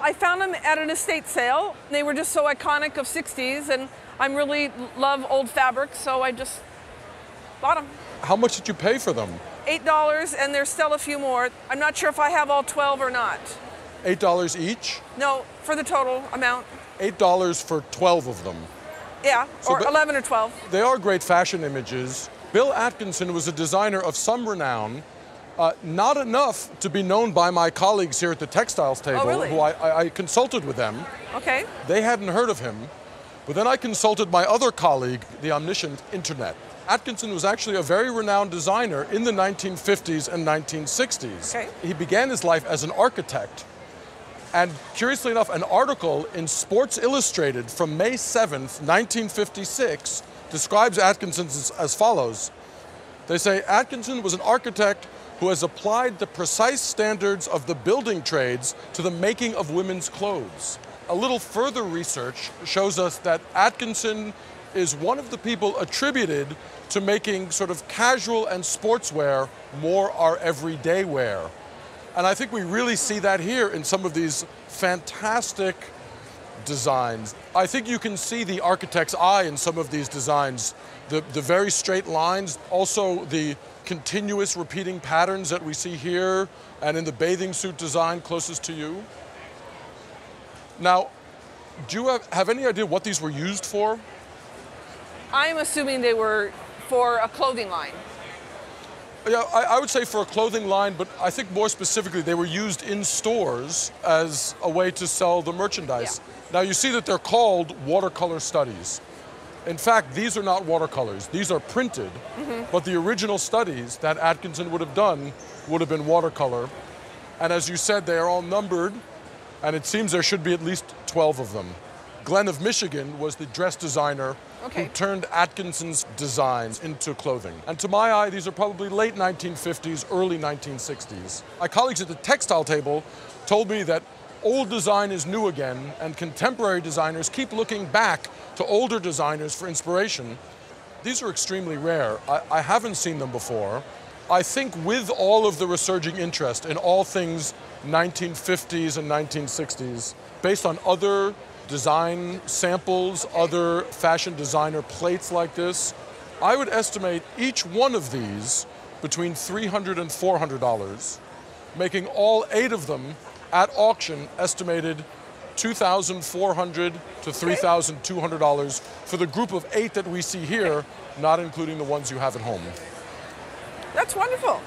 I found them at an estate sale. They were just so iconic of 60s, and I really love old fabrics, so I just bought them. How much did you pay for them? $8, and there's still a few more. I'm not sure if I have all 12 or not. $8 each? No, for the total amount. $8 for 12 of them. Yeah, So or 11 or 12. They are great fashion images. Bill Atkinson was a designer of some renown, not enough to be known by my colleagues here at the textiles table, Oh, really? who I consulted with them. Okay. They hadn't heard of him, but then I consulted my other colleague, the omniscient internet. Atkinson was actually a very renowned designer in the 1950s and 1960s. Okay. He began his life as an architect. And curiously enough, an article in Sports Illustrated from May 7th, 1956, describes Atkinson as follows. They say, Atkinson was an architect who has applied the precise standards of the building trades to the making of women's clothes. A little further research shows us that Atkinson is one of the people attributed to making sort of casual and sportswear more our everyday wear. And I think we really see that here in some of these fantastic designs. I think you can see the architect's eye in some of these designs. The very straight lines, also the continuous repeating patterns that we see here and in the bathing suit design closest to you. Now, do you have any idea what these were used for? I'm assuming they were for a clothing line. Yeah, I would say for a clothing line, but I think more specifically they were used in stores as a way to sell the merchandise. Yeah. Now you see that they're called watercolor studies. In fact, these are not watercolors. These are printed, but the original studies that Atkinson would have done would have been watercolor. And as you said, they are all numbered, and it seems there should be at least 12 of them. Glenn of Michigan was the dress designer who turned Atkinson's designs into clothing. And to my eye, these are probably late 1950s, early 1960s. My colleagues at the textile table told me that old design is new again, and contemporary designers keep looking back to older designers for inspiration. These are extremely rare. I haven't seen them before. I think with all of the resurging interest in all things 1950s and 1960s, based on other design samples, other fashion designer plates like this, I would estimate each one of these between $300 and $400, making all 8 of them at auction estimated $2,400 to $3,200 for the group of 8 that we see here, not including the ones you have at home. That's wonderful.